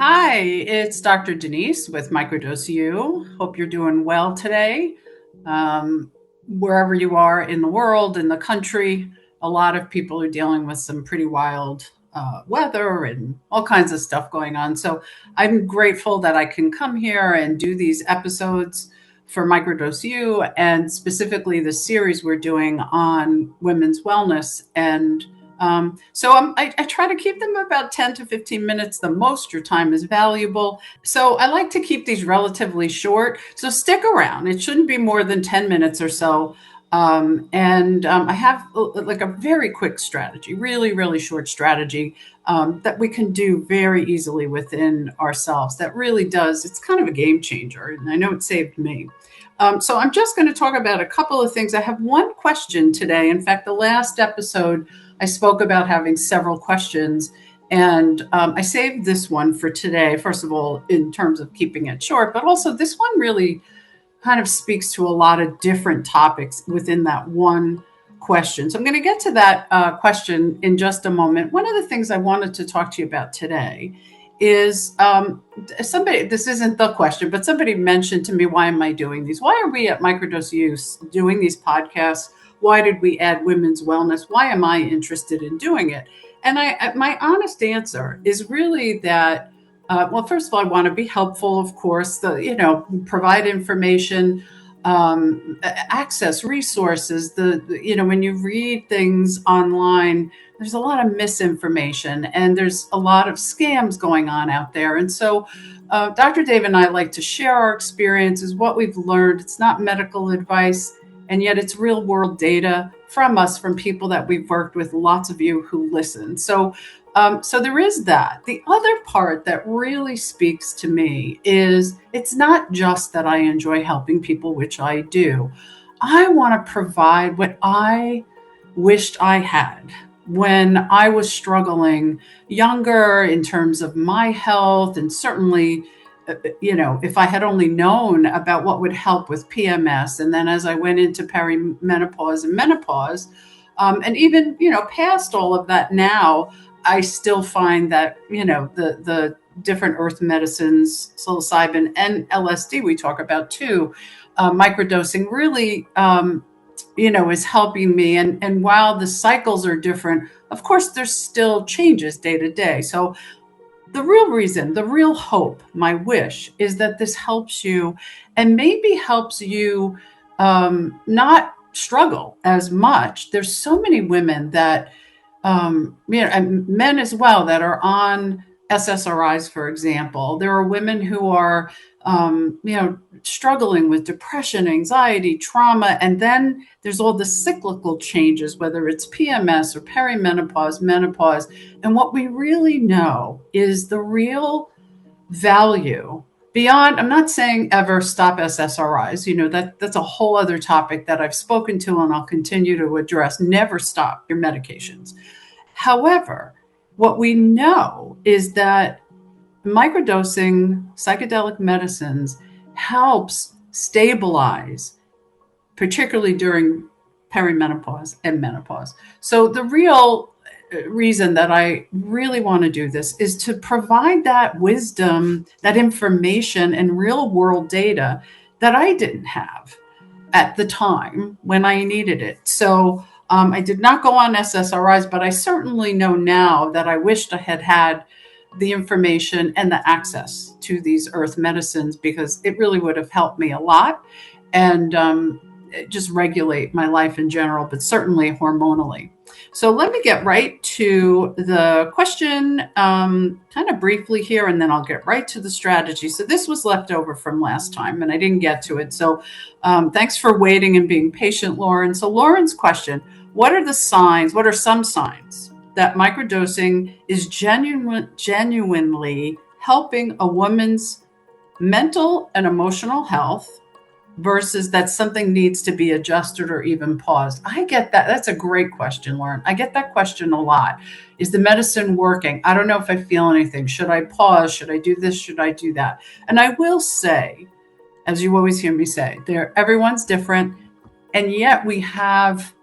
Hi, it's Dr. Denise with Microdose U. Hope you're doing well today. Wherever you are in the world, in the country, a lot of people are dealing with some pretty wild weather and all kinds of stuff going on. So I'm grateful that I can come here and do these episodes for Microdose U and specifically the series we're doing on women's wellness I try to keep them about 10 to 15 minutes the most. Your time is valuable. So I like to keep these relatively short. So stick around. It shouldn't be more than 10 minutes or so. I have like a very quick strategy, really, really short strategy that we can do very easily within ourselves. That really does, it's kind of a game changer. And I know it saved me. So I'm just going to talk about a couple of things. I have one question today. In fact, the last episode, I spoke about having several questions, and I saved this one for today. First of all, in terms of keeping it short, but also this one really kind of speaks to a lot of different topics within that one question. So I'm going to get to that question in just a moment. One of the things I wanted to talk to you about today is somebody, this isn't the question, but somebody mentioned to me, why am I doing these? Why are we at Microdose U doing these podcasts? Why did we add women's wellness? Why am I interested in doing it? And my honest answer is really that, well, first of all, I want to be helpful, of course, provide information, access resources. When you read things online, there's a lot of misinformation and there's a lot of scams going on out there. And so Dr. Dave and I like to share our experiences, what we've learned. It's not medical advice, and yet it's real world data from us, from people that we've worked with, lots of you who listen. So there is that. The other part that really speaks to me is it's not just that I enjoy helping people, which I do. I want to provide what I wished I had when I was struggling younger in terms of my health, and certainly, if I had only known about what would help with PMS, and then as I went into perimenopause and menopause, and even, past all of that now, I still find that, the different earth medicines, psilocybin and LSD we talk about too, microdosing really, is helping me. And while the cycles are different, of course, there's still changes day to day. So the real reason, the real hope, my wish is that this helps you and maybe helps you not struggle as much. There's so many women that, and men as well, that are on SSRIs, for example. There are women who are, struggling with depression, anxiety, trauma, and then there's all the cyclical changes, whether it's PMS or perimenopause, menopause. And what we really know is the real value beyond, I'm not saying ever stop SSRIs, that's a whole other topic that I've spoken to and I'll continue to address. Never stop your medications. However, what we know is that microdosing psychedelic medicines helps stabilize, particularly during perimenopause and menopause. So the real reason that I really want to do this is to provide that wisdom, that information, and real world data that I didn't have at the time when I needed it. So I did not go on SSRIs, but I certainly know now that I wished I had had the information and the access to these earth medicines, because it really would have helped me a lot and just regulate my life in general, but certainly hormonally. So let me get right to the question kind of briefly here, and then I'll get right to the strategy. So this was left over from last time and I didn't get to it. So thanks for waiting and being patient, Lauren. So Lauren's question: what are some signs that microdosing is genuinely helping a woman's mental and emotional health versus that something needs to be adjusted or even paused? I get that. That's a great question, Lauren. I get that question a lot. Is the medicine working? I don't know if I feel anything. Should I pause? Should I do this? Should I do that? And I will say, as you always hear me say, everyone's different. And yet we have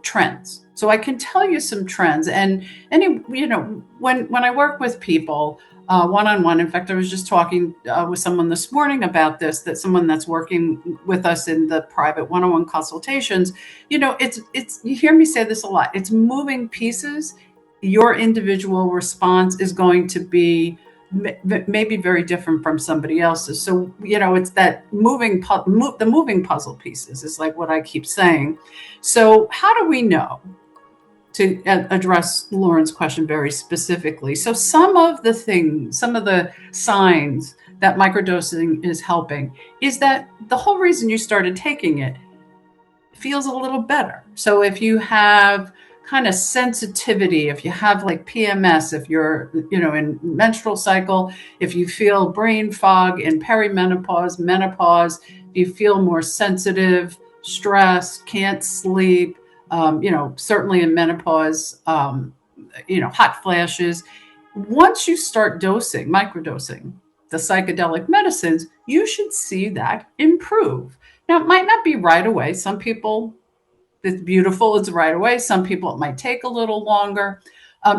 trends. So I can tell you some trends. And when I work with people, one-on-one. In fact, I was just talking with someone this morning about this, that someone that's working with us in the private one-on-one consultations, it's you hear me say this a lot. It's moving pieces. Your individual response is going to be maybe very different from somebody else's. So, it's that the moving puzzle pieces is like what I keep saying. So how do we know? To address Lauren's question very specifically. So some of the signs that microdosing is helping is that the whole reason you started taking it feels a little better. So if you have kind of sensitivity, if you have like PMS, if you're, in menstrual cycle, if you feel brain fog in perimenopause, menopause, you feel more sensitive, stressed, can't sleep, certainly in menopause, hot flashes. Once you start microdosing the psychedelic medicines, you should see that improve. Now, it might not be right away. Some people, it's beautiful, it's right away. Some people, it might take a little longer.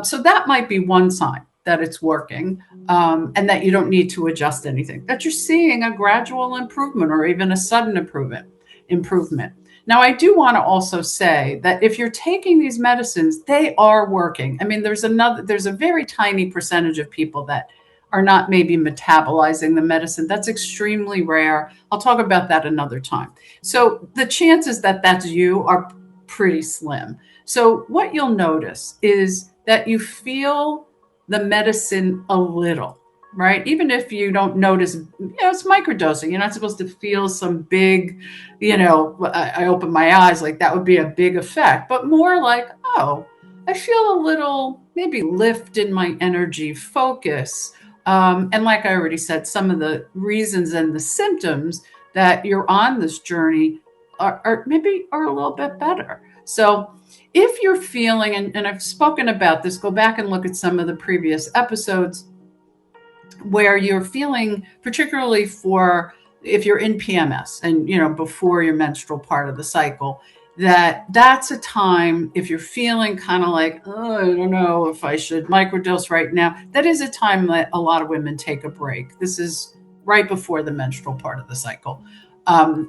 So that might be one sign that it's working, and that you don't need to adjust anything, that you're seeing a gradual improvement or even a sudden improvement. Now, I do want to also say that if you're taking these medicines, they are working. I mean, there's a very tiny percentage of people that are not maybe metabolizing the medicine. That's extremely rare. I'll talk about that another time. So the chances that that's you are pretty slim. So what you'll notice is that you feel the medicine a little, right? Even if you don't notice, it's microdosing. You're not supposed to feel some big, I open my eyes, like that would be a big effect, but more like, oh, I feel a little maybe lift in my energy, focus. And like I already said, some of the reasons and the symptoms that you're on this journey are a little bit better. So if you're feeling, and I've spoken about this, go back and look at some of the previous episodes where you're feeling, particularly if you're in PMS and, before your menstrual part of the cycle, that's a time, if you're feeling kind of like, oh, I don't know if I should microdose right now, that is a time that a lot of women take a break. This is right before the menstrual part of the cycle,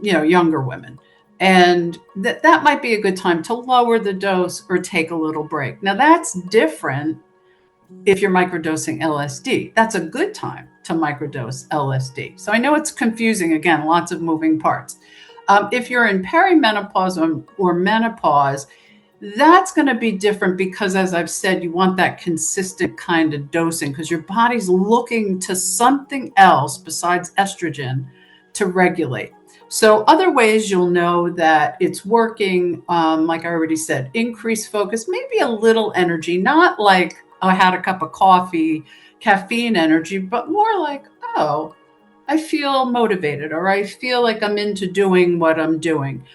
younger women. And that might be a good time to lower the dose or take a little break. Now, that's different if you're microdosing LSD. That's a good time to microdose LSD. So I know it's confusing. Again, lots of moving parts. If you're in perimenopause or menopause, that's going to be different because, as I've said, you want that consistent kind of dosing because your body's looking to something else besides estrogen to regulate. So other ways you'll know that it's working, like I already said, increased focus, maybe a little energy, not like, oh, I had a cup of coffee, caffeine energy, but more like, oh, I feel motivated, or I feel like I'm into doing what I'm doing.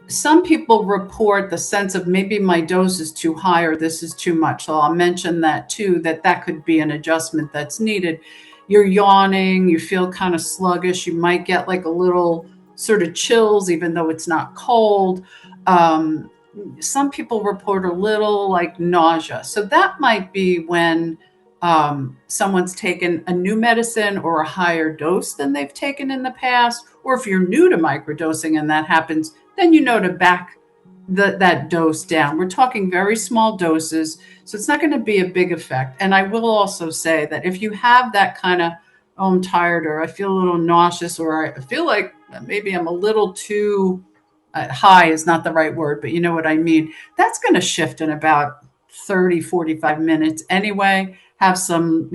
Some people report the sense of maybe my dose is too high or this is too much. So I'll mention that too, that could be an adjustment that's needed. You're yawning, you feel kind of sluggish. You might get like a little sort of chills, even though it's not cold. Some people report a little like nausea. So that might be when someone's taken a new medicine or a higher dose than they've taken in the past. Or if you're new to microdosing and that happens, then to back that dose down. We're talking very small doses, so it's not going to be a big effect. And I will also say that if you have that kind of, oh, I'm tired, or I feel a little nauseous, or I feel like maybe I'm a little too high is not the right word, but you know what I mean. That's going to shift in about 30, 45 minutes anyway. Have some,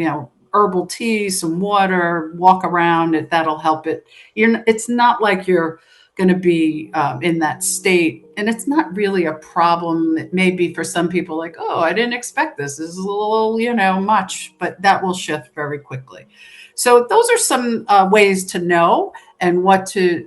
herbal tea, some water, walk around. That'll help it. It's not like you're going to be in that state. And it's not really a problem. It may be for some people like, oh, I didn't expect this. This is a little, much, but that will shift very quickly. So those are some ways to know and what to,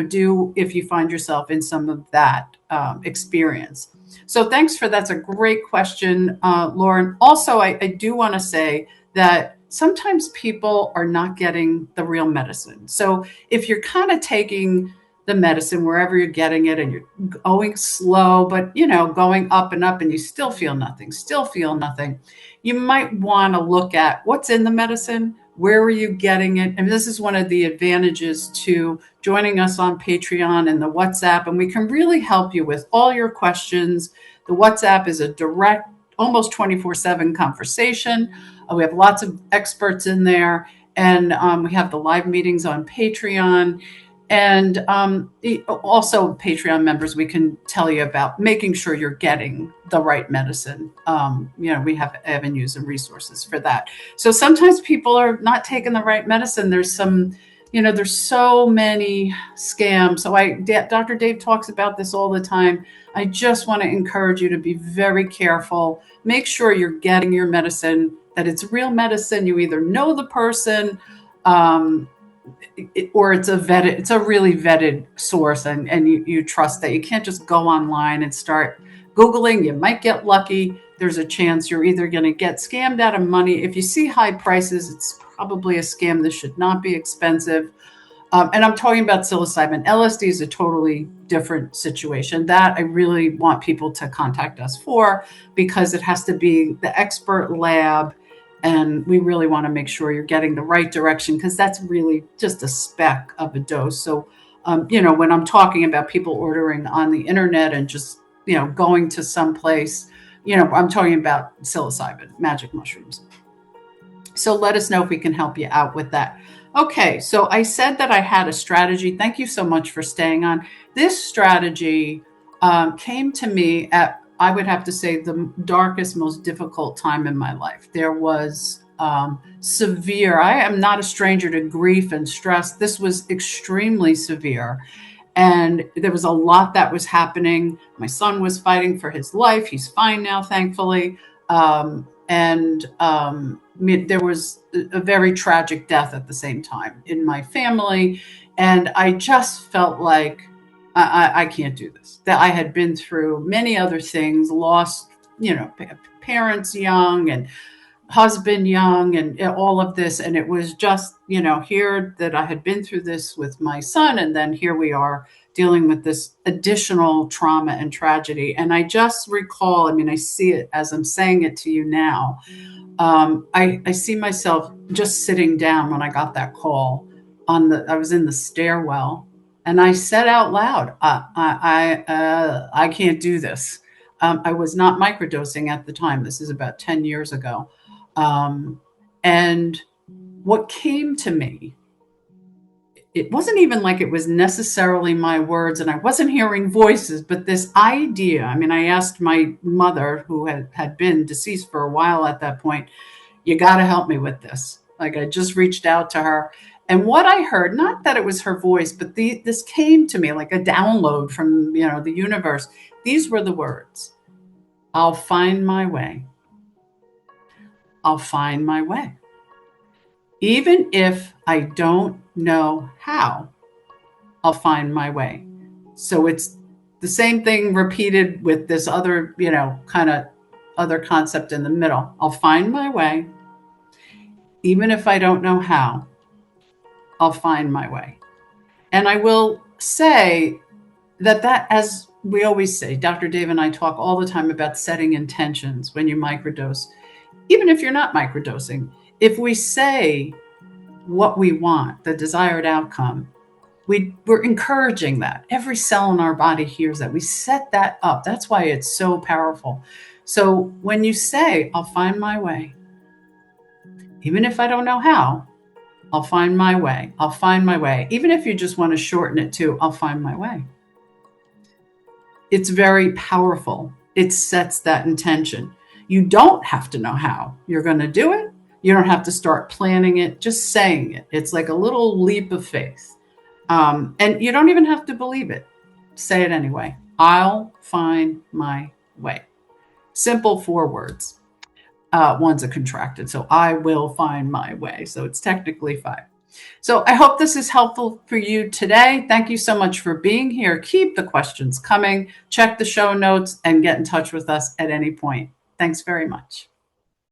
do if you find yourself in some of that experience. So thanks for that's a great question, Lauren. Also, I do want to say that sometimes people are not getting the real medicine. So if you're kind of taking the medicine wherever you're getting it, and you're going slow, but going up and up, and you still feel nothing, you might want to look at what's in the medicine. Where are you getting it? And this is one of the advantages to joining us on Patreon and the WhatsApp, and we can really help you with all your questions. The WhatsApp is a direct, almost 24/7 conversation. We have lots of experts in there, and we have the live meetings on Patreon. And also, Patreon members, we can tell you about making sure you're getting the right medicine. We have avenues and resources for that. So sometimes people are not taking the right medicine. There's so many scams. So Dr. Dave talks about this all the time. I just want to encourage you to be very careful. Make sure you're getting your medicine, that it's real medicine. You either know the person, or it's a really vetted source, and you trust that. You can't just go online and start Googling. You might get lucky. There's a chance you're either going to get scammed out of money. If you see high prices, it's probably a scam. This should not be expensive. And I'm talking about psilocybin. LSD is a totally different situation. That I really want people to contact us for, because it has to be the expert lab. And we really want to make sure you're getting the right direction, because that's really just a speck of a dose. So, when I'm talking about people ordering on the internet and just, going to some place, I'm talking about psilocybin, magic mushrooms. So let us know if we can help you out with that. Okay, so I said that I had a strategy. Thank you so much for staying on. This strategy came to me at, I would have to say, the darkest, most difficult time in my life. There was severe, I am not a stranger to grief and stress. This was extremely severe. And there was a lot that was happening. My son was fighting for his life. He's fine now, thankfully. There was a very tragic death at the same time in my family. And I just felt like I can't do this. That I had been through many other things, lost, parents young and husband young, and all of this. And it was just, here that I had been through this with my son. And then here we are dealing with this additional trauma and tragedy. And I just recall, I see it as I'm saying it to you now. I see myself just sitting down when I got that call I was in the stairwell, and I said out loud, I can't do this. I was not microdosing at the time. This is about 10 years ago. And what came to me, it wasn't even like it was necessarily my words, and I wasn't hearing voices, but this idea. I asked my mother, who had been deceased for a while at that point, you got to help me with this. Like, I just reached out to her. And what I heard, not that it was her voice, but this came to me like a download from, the universe. These were the words: I'll find my way. I'll find my way. Even if I don't know how, I'll find my way. So it's the same thing repeated with this other, kind of other concept in the middle. I'll find my way. Even if I don't know how, I'll find my way. And I will say that, as we always say, Dr. Dave and I talk all the time about setting intentions when you microdose. Even if you're not microdosing, if we say what we want, the desired outcome, we're encouraging that. Every cell in our body hears that. We set that up. That's why it's so powerful. So when you say, I'll find my way, even if I don't know how, I'll find my way. I'll find my way. Even if you just want to shorten it to, I'll find my way. It's very powerful. It sets that intention. You don't have to know how you're going to do it. You don't have to start planning it, just saying it. It's like a little leap of faith. And you don't even have to believe it. Say it anyway. I'll find my way. Simple 4 words. One's a contracted, so I will find my way. So it's technically 5. So I hope this is helpful for you today. Thank you so much for being here. Keep the questions coming. Check the show notes and get in touch with us at any point. Thanks very much.